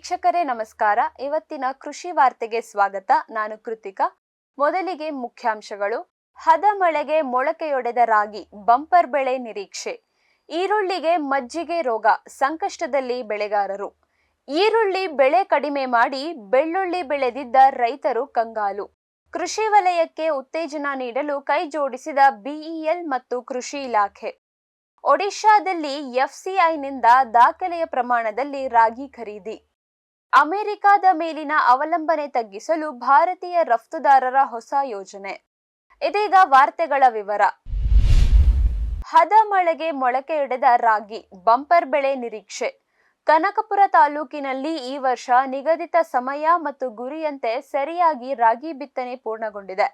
ವೀಕ್ಷಕರೇ ನಮಸ್ಕಾರ. ಇವತ್ತಿನ ಕೃಷಿ ವಾರ್ತೆಗೆ ಸ್ವಾಗತ. ನಾನು ಕೃತಿಕಾ. ಮೊದಲಿಗೆ ಮುಖ್ಯಾಂಶಗಳು. ಹದ ಮಳೆಗೆ ಮೊಳಕೆಯೊಡೆದ ರಾಗಿ, ಬಂಪರ್ ಬೆಳೆ ನಿರೀಕ್ಷೆ. ಈರುಳ್ಳಿಗೆ ಮಜ್ಜಿಗೆ ರೋಗ, ಸಂಕಷ್ಟದಲ್ಲಿ ಬೆಳೆಗಾರರು. ಈರುಳ್ಳಿ ಬೆಳೆ ಕಡಿಮೆ ಮಾಡಿ ಬೆಳ್ಳುಳ್ಳಿ ಬೆಳೆದಿದ್ದ ರೈತರು ಕಂಗಾಲು. ಕೃಷಿ ವಲಯಕ್ಕೆ ಉತ್ತೇಜನ ನೀಡಲು ಕೈ ಜೋಡಿಸಿದ ಬಿಇಎಲ್ ಮತ್ತು ಕೃಷಿ ಇಲಾಖೆ. ಒಡಿಶಾದಲ್ಲಿ ಎಫ್ಸಿಐನಿಂದ ದಾಖಲೆಯ ಪ್ರಮಾಣದಲ್ಲಿ ರಾಗಿ ಖರೀದಿ. ಅಮೆರಿಕದ ಮೇಲಿನ ಅವಲಂಬನೆ ತಗ್ಗಿಸಲು ಭಾರತೀಯ ರಫ್ತುದಾರರ ಹೊಸ ಯೋಜನೆ. ಇದೀಗ ವಾರ್ತೆಗಳ ವಿವರ. ಹದ ಮಳೆಗೆ ಮೊಳಕೆಯೊಡೆದ ರಾಗಿ, ಬಂಪರ್ ಬೆಳೆ ನಿರೀಕ್ಷೆ. ಕನಕಪುರ ತಾಲೂಕಿನಲ್ಲಿ ಈ ವರ್ಷ ನಿಗದಿತ ಸಮಯ ಮತ್ತು ಗುರಿಯಂತೆ ಸರಿಯಾಗಿ ರಾಗಿ ಬಿತ್ತನೆ ಪೂರ್ಣಗೊಂಡಿದೆ.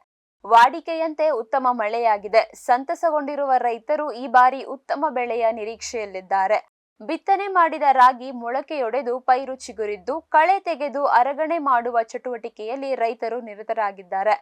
ವಾಡಿಕೆಯಂತೆ ಉತ್ತಮ ಮಳೆಯಾಗಿದೆ. ಸಂತಸಗೊಂಡಿರುವ ರೈತರು ಈ ಬಾರಿ ಉತ್ತಮ ಬೆಳೆಯ ನಿರೀಕ್ಷೆಯಲ್ಲಿದ್ದಾರೆ. ಬಿತ್ತನೆ ಮಾಡಿದ ರಾಗಿ ಮೊಳಕೆಯೊಡೆದು ಪೈರು ಚಿಗುರಿದ್ದು ಕಳೆ ತೆಗೆದು ಅರಗಣೆ ಮಾಡುವ ಚಟುವಟಿಕೆಯಲ್ಲಿ ರೈತರು ನಿರತರಾಗಿದ್ದಾರೆ.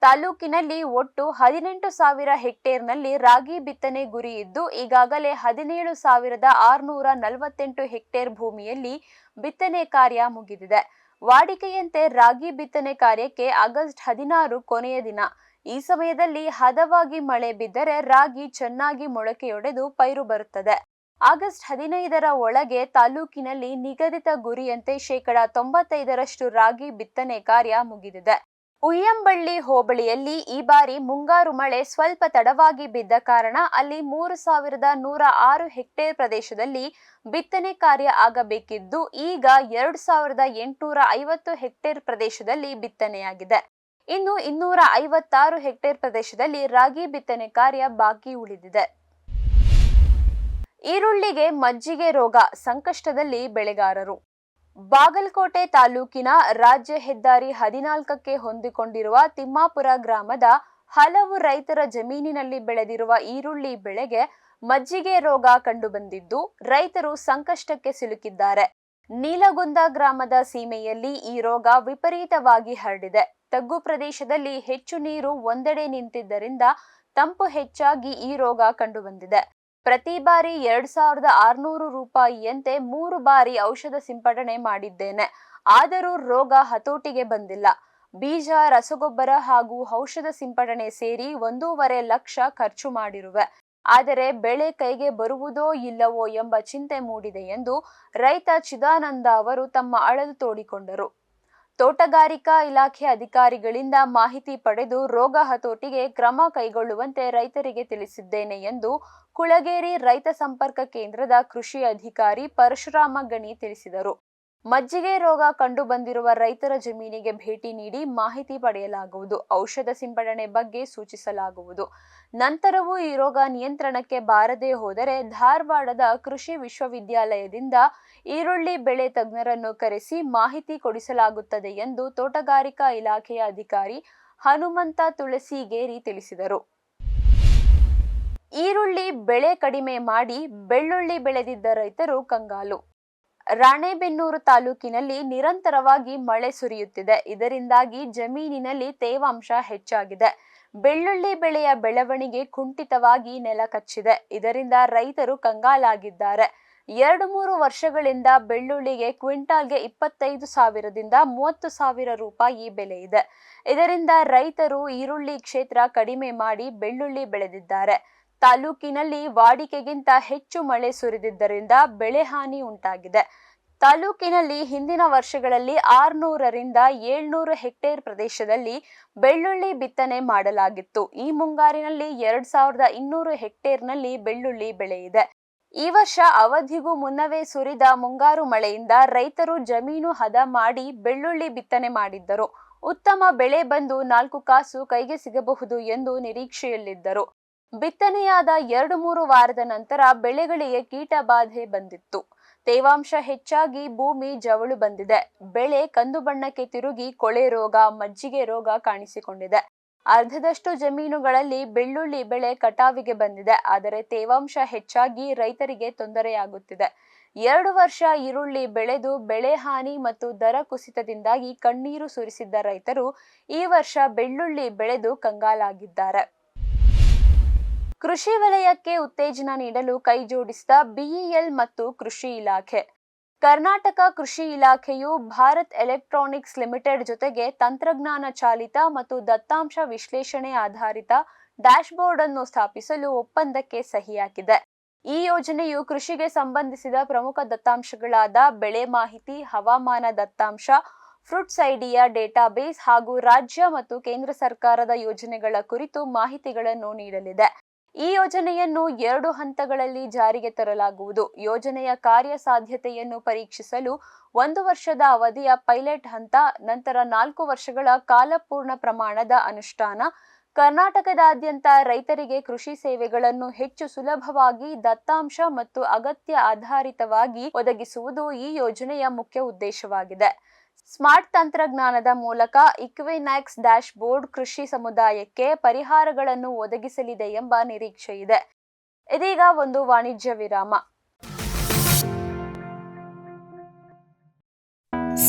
ತಾಲೂಕಿನಲ್ಲಿ ಒಟ್ಟು 18,000 ಹೆಕ್ಟೇರ್ನಲ್ಲಿ ರಾಗಿ ಬಿತ್ತನೆ ಗುರಿ ಇದ್ದು ಈಗಾಗಲೇ 17,648 ಹೆಕ್ಟೇರ್ ಭೂಮಿಯಲ್ಲಿ ಬಿತ್ತನೆ ಕಾರ್ಯ ಮುಗಿದಿದೆ. ವಾಡಿಕೆಯಂತೆ ರಾಗಿ ಬಿತ್ತನೆ ಕಾರ್ಯಕ್ಕೆ ಆಗಸ್ಟ್ 16 ಕೊನೆಯ ದಿನ. ಈ ಸಮಯದಲ್ಲಿ ಹದವಾಗಿ ಮಳೆ ಬಿದ್ದರೆ ರಾಗಿ ಚೆನ್ನಾಗಿ ಮೊಳಕೆಯೊಡೆದು ಪೈರು ಬರುತ್ತದೆ. ಆಗಸ್ಟ್ 15ರ ಒಳಗೆ ತಾಲೂಕಿನಲ್ಲಿ ನಿಗದಿತ ಗುರಿಯಂತೆ 95% ರಾಗಿ ಬಿತ್ತನೆ ಕಾರ್ಯ ಮುಗಿದಿದೆ. ಉಯ್ಯಂಬಳ್ಳಿ ಹೋಬಳಿಯಲ್ಲಿ ಈ ಬಾರಿ ಮುಂಗಾರು ಮಳೆ ಸ್ವಲ್ಪ ತಡವಾಗಿ ಬಿದ್ದ ಕಾರಣ ಅಲ್ಲಿ 3,106 ಹೆಕ್ಟೇರ್ ಪ್ರದೇಶದಲ್ಲಿ ಬಿತ್ತನೆ ಕಾರ್ಯ ಆಗಬೇಕಿದ್ದು ಈಗ 2,850 ಹೆಕ್ಟೇರ್ ಪ್ರದೇಶದಲ್ಲಿ ಬಿತ್ತನೆಯಾಗಿದೆ. ಇನ್ನು 256 ಹೆಕ್ಟೇರ್ ಪ್ರದೇಶದಲ್ಲಿ ರಾಗಿ ಬಿತ್ತನೆ ಕಾರ್ಯ ಬಾಕಿ ಉಳಿದಿದೆ. ಈರುಳ್ಳಿಗೆ ಮಜ್ಜಿಗೆ ರೋಗ, ಸಂಕಷ್ಟದಲ್ಲಿ ಬೆಳೆಗಾರರು. ಬಾಗಲಕೋಟೆ ತಾಲೂಕಿನ ರಾಜ್ಯ ಹೆದ್ದಾರಿ 14ಕ್ಕೆ ಹೊಂದಿಕೊಂಡಿರುವ ತಿಮ್ಮಾಪುರ ಗ್ರಾಮದ ಹಲವು ರೈತರ ಜಮೀನಿನಲ್ಲಿ ಬೆಳೆದಿರುವ ಈರುಳ್ಳಿ ಬೆಳೆಗೆ ಮಜ್ಜಿಗೆ ರೋಗ ಕಂಡುಬಂದಿದ್ದು ರೈತರು ಸಂಕಷ್ಟಕ್ಕೆ ಸಿಲುಕಿದ್ದಾರೆ. ನೀಲಗುಂದ ಗ್ರಾಮದ ಸೀಮೆಯಲ್ಲಿ ಈ ರೋಗ ವಿಪರೀತವಾಗಿ ಹರಡಿದೆ. ತಗ್ಗು ಪ್ರದೇಶದಲ್ಲಿ ಹೆಚ್ಚು ನೀರು ಒಂದೆಡೆ ನಿಂತಿದ್ದರಿಂದ ತಂಪು ಹೆಚ್ಚಾಗಿ ಈ ರೋಗ ಕಂಡುಬಂದಿದೆ. ಪ್ರತಿ ಬಾರಿ 2,600 ರೂಪಾಯಿಯಂತೆ 3 ಬಾರಿ ಔಷಧ ಸಿಂಪಡಣೆ ಮಾಡಿದ್ದೇನೆ. ಆದರೂ ರೋಗ ಹತೋಟಿಗೆ ಬಂದಿಲ್ಲ. ಬೀಜ, ರಸಗೊಬ್ಬರ ಹಾಗೂ ಔಷಧ ಸಿಂಪಡಣೆ ಸೇರಿ 1.5 ಲಕ್ಷ ಖರ್ಚು ಮಾಡಿರುವೆ. ಆದರೆ ಬೆಳೆ ಕೈಗೆ ಬರುವುದೋ ಇಲ್ಲವೋ ಎಂಬ ಚಿಂತೆ ಮೂಡಿದೆ ಎಂದು ರೈತ ಚಿದಾನಂದ ಅವರು ತಮ್ಮ ಅಳಲು ತೋಡಿಕೊಂಡರು. ತೋಟಗಾರಿಕಾ ಇಲಾಖೆ ಅಧಿಕಾರಿಗಳಿಂದ ಮಾಹಿತಿ ಪಡೆದು ರೋಗ ಹತೋಟಿಗೆ ಕ್ರಮ ಕೈಗೊಳ್ಳುವಂತೆ ರೈತರಿಗೆ ತಿಳಿಸಿದ್ದೇನೆ ಎಂದು ಕುಳಗೇರಿ ರೈತ ಸಂಪರ್ಕ ಕೇಂದ್ರದ ಕೃಷಿ ಅಧಿಕಾರಿ ಪರಶುರಾಮ ಗಣಿ ತಿಳಿಸಿದರು. ಮಜ್ಜಿಗೆ ರೋಗ ಕಂಡು ಬಂದಿರುವ ರೈತರ ಜಮೀನಿಗೆ ಭೇಟಿ ನೀಡಿ ಮಾಹಿತಿ ಪಡೆಯಲಾಗುವುದು. ಔಷಧ ಸಿಂಪಡಣೆ ಬಗ್ಗೆ ಸೂಚಿಸಲಾಗುವುದು. ನಂತರವೂ ಈ ರೋಗ ನಿಯಂತ್ರಣಕ್ಕೆ ಬಾರದೇ ಹೋದರೆ ಧಾರವಾಡದ ಕೃಷಿ ವಿಶ್ವವಿದ್ಯಾಲಯದಿಂದ ಈರುಳ್ಳಿ ಬೆಳೆ ತಜ್ಞರನ್ನು ಕರೆಸಿ ಮಾಹಿತಿ ಕೊಡಿಸಲಾಗುತ್ತದೆ ಎಂದು ತೋಟಗಾರಿಕಾ ಇಲಾಖೆಯ ಅಧಿಕಾರಿ ಹನುಮಂತ ತುಳಸಿಗೇರಿ ತಿಳಿಸಿದರು. ಈರುಳ್ಳಿ ಬೆಳೆ ಕಡಿಮೆ ಮಾಡಿ ಬೆಳ್ಳುಳ್ಳಿ ಬೆಳೆದಿದ್ದ ರೈತರು ಕಂಗಾಲು. ರಾಣೆಬೆನ್ನೂರು ತಾಲೂಕಿನಲ್ಲಿ ನಿರಂತರವಾಗಿ ಮಳೆ ಸುರಿಯುತ್ತಿದೆ. ಇದರಿಂದಾಗಿ ಜಮೀನಿನಲ್ಲಿ ತೇವಾಂಶ ಹೆಚ್ಚಾಗಿದೆ. ಬೆಳ್ಳುಳ್ಳಿ ಬೆಳೆಯ ಬೆಳವಣಿಗೆ ಕುಂಠಿತವಾಗಿ ನೆಲ ಕಚ್ಚಿದೆ. ಇದರಿಂದ ರೈತರು ಕಂಗಾಲಾಗಿದ್ದಾರೆ. 2-3 ವರ್ಷಗಳಿಂದ ಬೆಳ್ಳುಳ್ಳಿಗೆ ಕ್ವಿಂಟಾಲ್ಗೆ 25,000ದಿಂದ 30,000 ರೂಪಾಯಿ ಬೆಲೆ ಇದೆ. ಇದರಿಂದ ರೈತರು ಈರುಳ್ಳಿ ಕ್ಷೇತ್ರ ಕಡಿಮೆ ಮಾಡಿ ಬೆಳ್ಳುಳ್ಳಿ ಬೆಳೆದಿದ್ದಾರೆ. ತಾಲೂಕಿನಲ್ಲಿ ವಾಡಿಕೆಗಿಂತ ಹೆಚ್ಚು ಮಳೆ ಸುರಿದಿದ್ದರಿಂದ ಬೆಳೆ ಹಾನಿ ಉಂಟಾಗಿದೆ. ತಾಲೂಕಿನಲ್ಲಿ ಹಿಂದಿನ ವರ್ಷಗಳಲ್ಲಿ 600ರಿಂದ 700 ಹೆಕ್ಟೇರ್ ಪ್ರದೇಶದಲ್ಲಿ ಬೆಳ್ಳುಳ್ಳಿ ಬಿತ್ತನೆ ಮಾಡಲಾಗಿತ್ತು. ಈ ಮುಂಗಾರಿನಲ್ಲಿ 2,200 ಹೆಕ್ಟೇರ್ನಲ್ಲಿ ಬೆಳ್ಳುಳ್ಳಿ ಬೆಳೆಯಿದೆ. ಈ ವರ್ಷ ಅವಧಿಗೂ ಮುನ್ನವೇ ಸುರಿದ ಮುಂಗಾರು ಮಳೆಯಿಂದ ರೈತರು ಜಮೀನು ಹದ ಮಾಡಿ ಬೆಳ್ಳುಳ್ಳಿ ಬಿತ್ತನೆ ಮಾಡಿದ್ದರು. ಉತ್ತಮ ಬೆಳೆ ಬಂದು 4 ಕಾಸು ಕೈಗೆ ಸಿಗಬಹುದು ಎಂದು ನಿರೀಕ್ಷೆಯಲ್ಲಿದ್ದರು. ಬಿತ್ತನೆಯಾದ 2-3 ವಾರದ ನಂತರ ಬೆಳೆಗಳಿಗೆ ಕೀಟ ಬಾಧೆ ಬಂದಿತ್ತು. ತೇವಾಂಶ ಹೆಚ್ಚಾಗಿ ಭೂಮಿ ಜವಳು ಬಂದಿದೆ. ಬೆಳೆ ಕಂದು ಬಣ್ಣಕ್ಕೆ ತಿರುಗಿ ಕೊಳೆ ರೋಗ, ಮಜ್ಜಿಗೆ ರೋಗ ಕಾಣಿಸಿಕೊಂಡಿದೆ. ಅರ್ಧದಷ್ಟು ಜಮೀನುಗಳಲ್ಲಿ ಬೆಳ್ಳುಳ್ಳಿ ಬೆಳೆ ಕಟಾವಿಗೆ ಬಂದಿದೆ. ಆದರೆ ತೇವಾಂಶ ಹೆಚ್ಚಾಗಿ ರೈತರಿಗೆ ತೊಂದರೆಯಾಗುತ್ತಿದೆ. 2 ವರ್ಷ ಈರುಳ್ಳಿ ಬೆಳೆದು ಬೆಳೆ ಹಾನಿ ಮತ್ತು ದರ ಕುಸಿತದಿಂದಾಗಿ ಕಣ್ಣೀರು ಸುರಿಸಿದ್ದ ರೈತರು ಈ ವರ್ಷ ಬೆಳ್ಳುಳ್ಳಿ ಬೆಳೆದು ಕಂಗಾಲಾಗಿದ್ದಾರೆ. ಕೃಷಿ ವಲಯಕ್ಕೆ ಉತ್ತೇಜನ ನೀಡಲು ಕೈ ಜೋಡಿಸಿದ ಬಿಇಎಲ್ ಮತ್ತು ಕೃಷಿ ಇಲಾಖೆ. ಕರ್ನಾಟಕ ಕೃಷಿ ಇಲಾಖೆಯು ಭಾರತ್ ಎಲೆಕ್ಟ್ರಾನಿಕ್ಸ್ ಲಿಮಿಟೆಡ್ ಜೊತೆಗೆ ತಂತ್ರಜ್ಞಾನ ಚಾಲಿತ ಮತ್ತು ದತ್ತಾಂಶ ವಿಶ್ಲೇಷಣೆ ಆಧಾರಿತ ಡ್ಯಾಶ್ಬೋರ್ಡ್ ಅನ್ನು ಸ್ಥಾಪಿಸಲು ಒಪ್ಪಂದಕ್ಕೆ ಸಹಿ ಹಾಕಿದೆ. ಈ ಯೋಜನೆಯು ಕೃಷಿಗೆ ಸಂಬಂಧಿಸಿದ ಪ್ರಮುಖ ದತ್ತಾಂಶಗಳಾದ ಬೆಳೆ ಮಾಹಿತಿ, ಹವಾಮಾನ ದತ್ತಾಂಶ, ಫ್ರೂಟ್ಸ್ ಐಡಿಯಾ ಡೇಟಾಬೇಸ್ ಹಾಗೂ ರಾಜ್ಯ ಮತ್ತು ಕೇಂದ್ರ ಸರ್ಕಾರದ ಯೋಜನೆಗಳ ಕುರಿತು ಮಾಹಿತಿಗಳನ್ನು ನೀಡಲಿದೆ. ಈ ಯೋಜನೆಯನ್ನು 2 ಹಂತಗಳಲ್ಲಿ ಜಾರಿಗೆ ತರಲಾಗುವುದು. ಯೋಜನೆಯ ಕಾರ್ಯಸಾಧ್ಯತೆಯನ್ನು ಪರೀಕ್ಷಿಸಲು 1 ವರ್ಷದ ಅವಧಿಯ ಪೈಲಟ್ ಹಂತ, ನಂತರ 4 ವರ್ಷಗಳ ಕಾಲಪೂರ್ಣ ಪ್ರಮಾಣದ ಅನುಷ್ಠಾನ. ಕರ್ನಾಟಕದಾದ್ಯಂತ ರೈತರಿಗೆ ಕೃಷಿ ಸೇವೆಗಳನ್ನು ಹೆಚ್ಚು ಸುಲಭವಾಗಿ, ದತ್ತಾಂಶ ಮತ್ತು ಅಗತ್ಯ ಆಧಾರಿತವಾಗಿ ಒದಗಿಸುವುದು ಈ ಯೋಜನೆಯ ಮುಖ್ಯ ಉದ್ದೇಶವಾಗಿದೆ. ಸ್ಮಾರ್ಟ್ ತಂತ್ರಜ್ಞಾನದ ಮೂಲಕ ಇಕ್ವಿನಾಕ್ಸ್ ಡ್ಯಾಶ್ಬೋರ್ಡ್ ಕೃಷಿ ಸಮುದಾಯಕ್ಕೆ ಪರಿಹಾರಗಳನ್ನು ಒದಗಿಸಲಿದೆ ಎಂಬ ನಿರೀಕ್ಷೆ ಇದೆ. ಇದೀಗ ಒಂದು ವಾಣಿಜ್ಯ ವಿರಾಮ.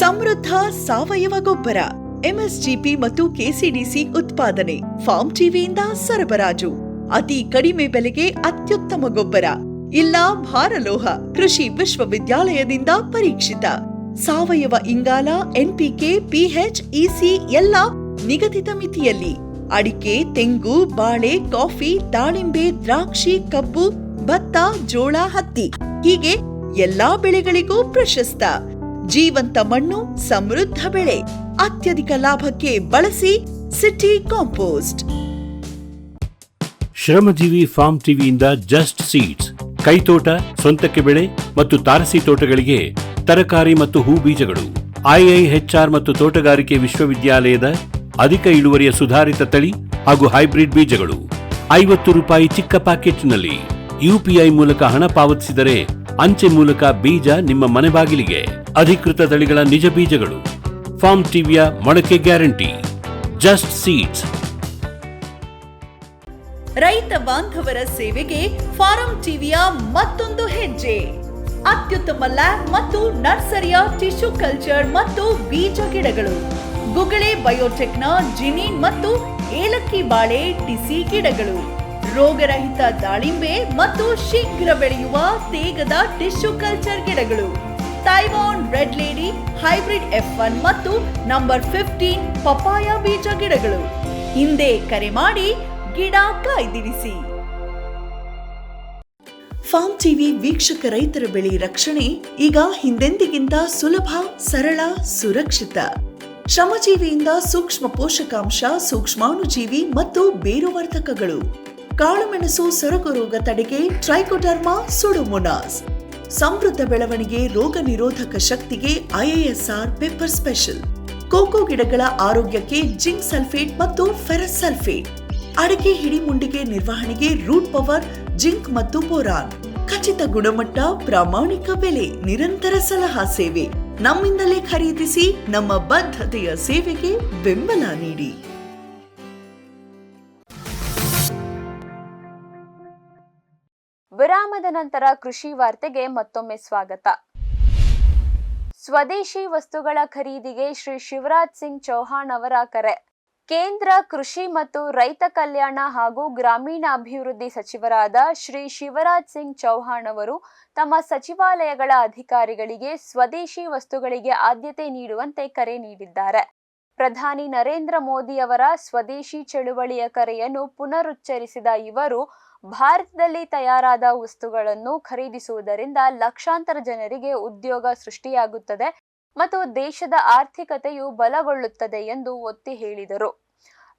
ಸಮೃದ್ಧ ಸಾವಯವ ಗೊಬ್ಬರ, ಎಂಎಸ್ಜಿಪಿ ಮತ್ತು ಕೆಸಿಡಿಸಿ ಉತ್ಪಾದನೆ, ಫಾರ್ಮ್ ಟಿವಿಯಿಂದ ಸರಬರಾಜು. ಅತಿ ಕಡಿಮೆ ಬೆಲೆಗೆ ಅತ್ಯುತ್ತಮ ಗೊಬ್ಬರ. ಇಲ್ಲ ಭಾರಲೋಹ, ಕೃಷಿ ವಿಶ್ವವಿದ್ಯಾಲಯದಿಂದ ಪರೀಕ್ಷಿತ ಸಾವಯವ ಇಂಗಾಲ, ಎನ್ಪಿಕೆ, ಪಿಎಚ್, ಇಸಿ ಎಲ್ಲ ನಿಗದಿತ ಮಿತಿಯಲ್ಲಿ. ಅಡಿಕೆ, ತೆಂಗು, ಬಾಳೆ, ಕಾಫಿ, ದಾಳಿಂಬೆ, ದ್ರಾಕ್ಷಿ, ಕಬ್ಬು, ಭತ್ತ, ಜೋಳ, ಹತ್ತಿ ಹೀಗೆ ಎಲ್ಲಾ ಬೆಳೆಗಳಿಗೂ ಪ್ರಶಸ್ತ. ಜೀವಂತ ಮಣ್ಣು, ಸಮೃದ್ಧ ಬೆಳೆ, ಅತ್ಯಧಿಕ ಲಾಭಕ್ಕೆ ಬಳಸಿ ಸಿಟಿ ಕಾಂಪೋಸ್ಟ್. ಶ್ರಮಜೀವಿ ಫಾರ್ಮ್ ಟಿವಿಯಿಂದ ಜಸ್ಟ್ ಸೀಡ್ಸ್, ಕೈತೋಟ, ಸ್ವಂತಕ್ಕೆ ಬೆಳೆ ಮತ್ತು ತಾರಸಿ ತೋಟಗಳಿಗೆ ತರಕಾರಿ ಮತ್ತು ಹೂ ಬೀಜಗಳು. ಐಐಎಚ್ಆರ್ ಮತ್ತು ತೋಟಗಾರಿಕೆ ವಿಶ್ವವಿದ್ಯಾಲಯದ ಅಧಿಕ ಇಳುವರಿಯ ಸುಧಾರಿತ ತಳಿ ಹಾಗೂ ಹೈಬ್ರಿಡ್ ಬೀಜಗಳು. 50 ರೂಪಾಯಿ ಚಿಕ್ಕ ಪ್ಯಾಕೆಟ್ನಲ್ಲಿ. ಯುಪಿಐ ಮೂಲಕ ಹಣ ಪಾವತಿಸಿದರೆ ಅಂಚೆ ಮೂಲಕ ಬೀಜ ನಿಮ್ಮ ಮನೆ ಬಾಗಿಲಿಗೆ. ಅಧಿಕೃತ ತಳಿಗಳ ನಿಜ ಬೀಜಗಳು. ಫಾರ್ಮ್ ಟಿವಿಯ ಮೊಳಕೆ ಗ್ಯಾರಂಟಿ. Just seeds. ರೈತ ಬಾಂಧವರ ಸೇವೆಗೆ ಫಾರಂ ಟಿವಿಯ ಮತ್ತೊಂದು ಹೆಜ್ಜೆ. ಅತ್ಯುತ್ತಮ ಲ್ಯಾಬ್ ಮತ್ತು ನರ್ಸರಿಯ ಟಿಶ್ಯೂ ಕಲ್ಚರ್ ಮತ್ತು ಬೀಜ ಗಿಡಗಳು. ಗುಗಳೆ ಬಯೋಟೆಕ್ನ ಜಿನಿನ್ ಮತ್ತು ಏಲಕ್ಕಿ ಬಾಳೆ ಟಿಸಿ ಗಿಡಗಳು. ರೋಗರಹಿತ ದಾಳಿಂಬೆ ಮತ್ತು ಶೀಘ್ರ ಬೆಳೆಯುವ ತೇಗದ ಟಿಶ್ಯೂ ಕಲ್ಚರ್ ಗಿಡಗಳು. Taiwan red lady hybrid F1 ಮತ್ತು ನಂಬರ್ 15 ಪಪಾಯ ಬೀಜ ಗಿಡಗಳು. ಹಿಂದೆ ಕರೆ ಮಾಡಿ ಗಿಡ ಕಾಯ್ದಿರಿಸಿ. ಫಾರ್ಮ್ ಟಿವಿ ವೀಕ್ಷಕ ರೈತರ ಬೆಳೆ ರಕ್ಷಣೆ ಈಗ ಹಿಂದೆಂದಿಗಿಂತ ಸುಲಭ, ಸರಳ, ಸುರಕ್ಷಿತ. ಶ್ರಮಜೀವಿಯಿಂದ ಸೂಕ್ಷ್ಮ ಪೋಷಕಾಂಶ, ಸೂಕ್ಷ್ಮಾಣುಜೀವಿ ಮತ್ತು ಬೇರುವರ್ಧಕಗಳು. ಕಾಳುಮೆಣಸು ಸೊರಗು ರೋಗ ತಡೆಗೆ ಟ್ರೈಕೋಡರ್ಮಾ ಸುಡೋಮೋನಾಸ್. ಸಮೃದ್ಧ ಬೆಳವಣಿಗೆ, ರೋಗ ನಿರೋಧಕ ಶಕ್ತಿಗೆ ಐಎಎಸ್ಆರ್ ಪೆಪ್ಪರ್ ಸ್ಪೆಷಲ್. ಕೋಕೋ ಗಿಡಗಳ ಆರೋಗ್ಯಕ್ಕೆ ಜಿಂಕ್ ಸಲ್ಫೇಟ್ ಮತ್ತು ಫೆರಸ್ ಸಲ್ಫೇಟ್. ಅಡಿಕೆ ಹಿಡಿಮುಂಡಿಗೆ ನಿರ್ವಹಣೆಗೆ ರೂಟ್ ಪವರ್, ಜಿಂಕ್ ಮತ್ತು ಬೋರಾನ್. ಖಚಿತ ಗುಣಮಟ್ಟ, ಪ್ರಾಮಾಣಿಕ ಬೆಲೆ, ನಿರಂತರ ಸಲಹಾ ಸೇವೆ. ನಮ್ಮಿಂದಲೇ ಖರೀದಿಸಿ, ನಮ್ಮ ಬದ್ಧತೆಯ ಸೇವೆಗೆ ಬೆಂಬಲ ನೀಡಿ. ವಿರಾಮದ ನಂತರ ಕೃಷಿ ವಾರ್ತೆಗೆ ಮತ್ತೊಮ್ಮೆ ಸ್ವಾಗತ. ಸ್ವದೇಶಿ ವಸ್ತುಗಳ ಖರೀದಿಗೆ ಶ್ರೀ ಶಿವರಾಜ್ ಸಿಂಗ್ ಚೌಹಾಣ್ ಅವರ ಕರೆ. ಕೇಂದ್ರ ಕೃಷಿ ಮತ್ತು ರೈತ ಕಲ್ಯಾಣ ಹಾಗೂ ಗ್ರಾಮೀಣಾಭಿವೃದ್ಧಿ ಸಚಿವರಾದ ಶ್ರೀ ಶಿವರಾಜ್ ಸಿಂಗ್ ಚೌಹಾಣ್ ಅವರು ತಮ್ಮ ಸಚಿವಾಲಯಗಳ ಅಧಿಕಾರಿಗಳಿಗೆ ಸ್ವದೇಶಿ ವಸ್ತುಗಳಿಗೆ ಆದ್ಯತೆ ನೀಡುವಂತೆ ಕರೆ ನೀಡಿದ್ದಾರೆ. ಪ್ರಧಾನಿ ನರೇಂದ್ರ ಮೋದಿ ಅವರ ಸ್ವದೇಶಿ ಚಳುವಳಿಯ ಕರೆಯನ್ನು ಪುನರುಚ್ಚರಿಸಿದ ಇವರು, ಭಾರತದಲ್ಲಿ ತಯಾರಾದ ವಸ್ತುಗಳನ್ನು ಖರೀದಿಸುವುದರಿಂದ ಲಕ್ಷಾಂತರ ಜನರಿಗೆ ಉದ್ಯೋಗ ಸೃಷ್ಟಿಯಾಗುತ್ತದೆ ಮತ್ತು ದೇಶದ ಆರ್ಥಿಕತೆಯು ಬಲಗೊಳ್ಳುತ್ತದೆ ಎಂದು ಒತ್ತಿ ಹೇಳಿದರು.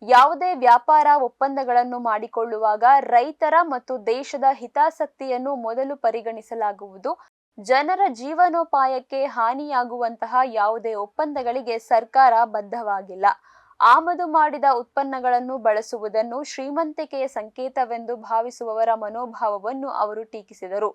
ಯಾವುದೇ ವ್ಯಾಪಾರ ಒಪ್ಪಂದಗಳನ್ನು ಮಾಡಿಕೊಳ್ಳುವಾಗ ರೈತರ ಮತ್ತು ದೇಶದ ಹಿತಾಸಕ್ತಿಯನ್ನು ಮೊದಲು ಪರಿಗಣಿಸಲಾಗುವುದು. ಜನರ ಜೀವನೋಪಾಯಕ್ಕೆ ಹಾನಿಯಾಗುವಂತಹ ಯಾವುದೇ ಒಪ್ಪಂದಗಳಿಗೆ ಸರ್ಕಾರ ಬದ್ಧವಾಗಿಲ್ಲ. ಆಮದು ಮಾಡಿದ ಉತ್ಪನ್ನಗಳನ್ನು ಬಳಸುವುದನ್ನು ಶ್ರೀಮಂತಿಕೆಯ ಸಂಕೇತವೆಂದು ಭಾವಿಸುವವರ ಮನೋಭಾವವನ್ನು ಅವರು ಟೀಕಿಸಿದರು.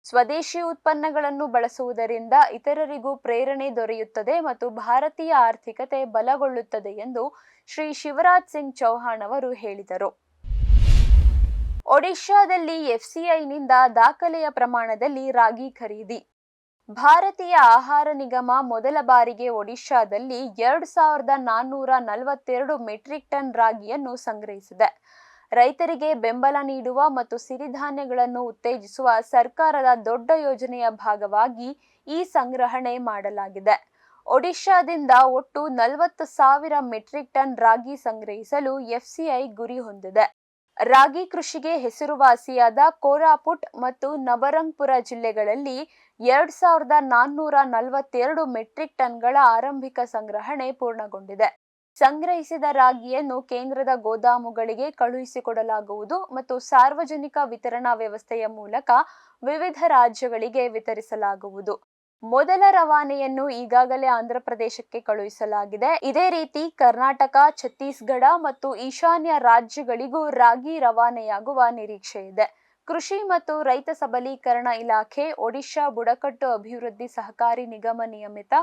ಸ್ವದೇಶಿ ಉತ್ಪನ್ನಗಳನ್ನು ಬಳಸುವುದರಿಂದ ಇತರರಿಗೂ ಪ್ರೇರಣೆ ದೊರೆಯುತ್ತದೆ ಮತ್ತು ಭಾರತೀಯ ಆರ್ಥಿಕತೆ ಬಲಗೊಳ್ಳುತ್ತದೆ ಎಂದು ಶ್ರೀ ಶಿವರಾಜ್ ಸಿಂಗ್ ಚೌಹಾಣ್ ಅವರು ಹೇಳಿದರು. ಒಡಿಶಾದಲ್ಲಿ ಎಫ್ಸಿಐನಿಂದ ದಾಖಲೆಯ ಪ್ರಮಾಣದಲ್ಲಿ ರಾಗಿ ಖರೀದಿ. ಭಾರತೀಯ ಆಹಾರ ನಿಗಮ ಮೊದಲ ಬಾರಿಗೆ ಒಡಿಶಾದಲ್ಲಿ 2442 ಮೆಟ್ರಿಕ್ ಟನ್ ರಾಗಿಯನ್ನು ಸಂಗ್ರಹಿಸಿದೆ. ರೈತರಿಗೆ ಬೆಂಬಲ ನೀಡುವ ಮತ್ತು ಸಿರಿಧಾನ್ಯಗಳನ್ನು ಉತ್ತೇಜಿಸುವ ಸರ್ಕಾರದ ದೊಡ್ಡ ಯೋಜನೆಯ ಭಾಗವಾಗಿ ಈ ಸಂಗ್ರಹಣೆ ಮಾಡಲಾಗಿದೆ. ಒಡಿಶಾದಿಂದ ಒಟ್ಟು 40,000 ಮೆಟ್ರಿಕ್ ಟನ್ ರಾಗಿ ಸಂಗ್ರಹಿಸಲು ಎಫ್ಸಿಐ ಗುರಿ ಹೊಂದಿದೆ. ರಾಗಿ ಕೃಷಿಗೆ ಹೆಸರುವಾಸಿಯಾದ ಕೋರಾಪುಟ್ ಮತ್ತು ನಬರಂಗ್ಪುರ ಜಿಲ್ಲೆಗಳಲ್ಲಿ 2,442 ಮೆಟ್ರಿಕ್ ಟನ್ಗಳ ಆರಂಭಿಕ ಸಂಗ್ರಹಣೆ ಪೂರ್ಣಗೊಂಡಿದೆ. ಸಂಗ್ರಹಿಸಿದ ರಾಗಿಯನ್ನು ಕೇಂದ್ರದ ಗೋದಾಮುಗಳಿಗೆ ಕಳುಹಿಸಿಕೊಡಲಾಗುವುದು ಮತ್ತು ಸಾರ್ವಜನಿಕ ವಿತರಣಾ ವ್ಯವಸ್ಥೆಯ ಮೂಲಕ ವಿವಿಧ ರಾಜ್ಯಗಳಿಗೆ ವಿತರಿಸಲಾಗುವುದು. ಮೊದಲ ರವಾನೆಯನ್ನು ಈಗಾಗಲೇ ಆಂಧ್ರಪ್ರದೇಶಕ್ಕೆ ಕಳುಹಿಸಲಾಗಿದೆ. ಇದೇ ರೀತಿ ಕರ್ನಾಟಕ, ಛತ್ತೀಸ್ಗಢ ಮತ್ತು ಈಶಾನ್ಯ ರಾಜ್ಯಗಳಿಗೂ ರಾಗಿ ರವಾನೆಯಾಗುವ ನಿರೀಕ್ಷೆ ಇದೆ. ಕೃಷಿ ಮತ್ತು ರೈತ ಸಬಲೀಕರಣ ಇಲಾಖೆ, ಒಡಿಶಾ ಬುಡಕಟ್ಟು ಅಭಿವೃದ್ಧಿ ಸಹಕಾರಿ ನಿಗಮ ನಿಯಮಿತ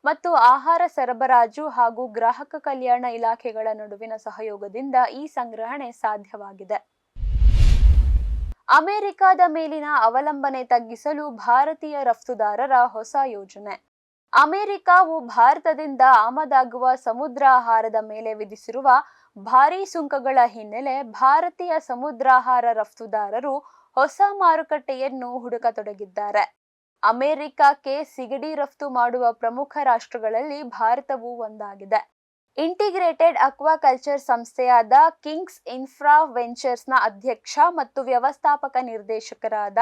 ಮತ್ತು ಆಹಾರ ಸರಬರಾಜು ಹಾಗೂ ಗ್ರಾಹಕ ಕಲ್ಯಾಣ ಇಲಾಖೆಗಳ ನಡುವಿನ ಸಹಯೋಗದಿಂದ ಈ ಸಂಗ್ರಹಣೆ ಸಾಧ್ಯವಾಗಿದೆ. ಅಮೆರಿಕದ ಮೇಲಿನ ಅವಲಂಬನೆ ತಗ್ಗಿಸಲು ಭಾರತೀಯ ರಫ್ತುದಾರರ ಹೊಸ ಯೋಜನೆ. ಅಮೆರಿಕವು ಭಾರತದಿಂದ ಆಮದಾಗುವ ಸಮುದ್ರಾಹಾರದ ಮೇಲೆ ವಿಧಿಸಿರುವ ಭಾರೀ ಸುಂಕಗಳ ಹಿನ್ನೆಲೆ ಭಾರತೀಯ ಸಮುದ್ರಾಹಾರ ರಫ್ತುದಾರರು ಹೊಸ ಮಾರುಕಟ್ಟೆಯನ್ನು ಹುಡುಕತೊಡಗಿದ್ದಾರೆ. ಅಮೆರಿಕಕ್ಕೆ ಸಿಗಡಿ ರಫ್ತು ಮಾಡುವ ಪ್ರಮುಖ ರಾಷ್ಟ್ರಗಳಲ್ಲಿ ಭಾರತವೂ ಒಂದಾಗಿದೆ. ಇಂಟಿಗ್ರೇಟೆಡ್ ಅಕ್ವಾಕಲ್ಚರ್ ಸಂಸ್ಥೆಯಾದ ಕಿಂಗ್ಸ್ ಇನ್ಫ್ರಾ ವೆಂಚರ್ಸ್ನ ಅಧ್ಯಕ್ಷ ಮತ್ತು ವ್ಯವಸ್ಥಾಪಕ ನಿರ್ದೇಶಕರಾದ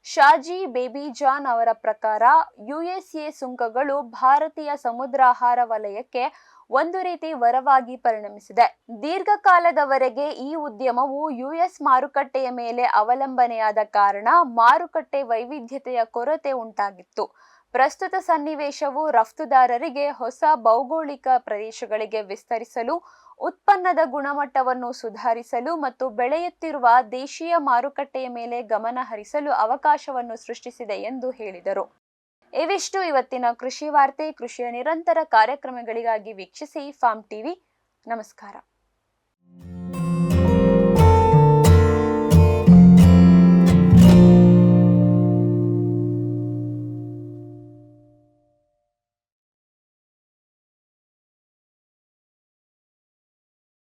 ಶಾಜಿ ಬೇಬಿಜಾನ್ ಅವರ ಪ್ರಕಾರ ಯುಎಸ್ಎ ಸುಂಕಗಳು ಭಾರತೀಯ ಸಮುದ್ರಾಹಾರ ವಲಯಕ್ಕೆ ಒಂದು ರೀತಿ ವರವಾಗಿ ಪರಿಣಮಿಸಿದೆ. ದೀರ್ಘಕಾಲದವರೆಗೆ ಈ ಉದ್ಯಮವು ಯುಎಸ್ ಮಾರುಕಟ್ಟೆಯ ಮೇಲೆ ಅವಲಂಬನೆಯಾದ ಕಾರಣ ಮಾರುಕಟ್ಟೆ ವೈವಿಧ್ಯತೆಯ ಕೊರತೆ ಉಂಟಾಗಿತ್ತು. ಪ್ರಸ್ತುತ ಸನ್ನಿವೇಶವು ರಫ್ತುದಾರರಿಗೆ ಹೊಸ ಭೌಗೋಳಿಕ ಪ್ರದೇಶಗಳಿಗೆ ವಿಸ್ತರಿಸಲು, ಉತ್ಪನ್ನದ ಗುಣಮಟ್ಟವನ್ನು ಸುಧಾರಿಸಲು ಮತ್ತು ಬೆಳೆಯುತ್ತಿರುವ ದೇಶೀಯ ಮಾರುಕಟ್ಟೆಯ ಮೇಲೆ ಗಮನ ಹರಿಸಲು ಅವಕಾಶವನ್ನು ಸೃಷ್ಟಿಸಿದೆ ಎಂದು ಹೇಳಿದರು. ಇವಿಷ್ಟು ಇವತ್ತಿನ ಕೃಷಿ ವಾರ್ತೆ. ಕೃಷಿಯ ನಿರಂತರ ಕಾರ್ಯಕ್ರಮಗಳಿಗಾಗಿ ವೀಕ್ಷಿಸಿ ಫಾರ್ಮ್ ಟಿವಿ. ನಮಸ್ಕಾರ.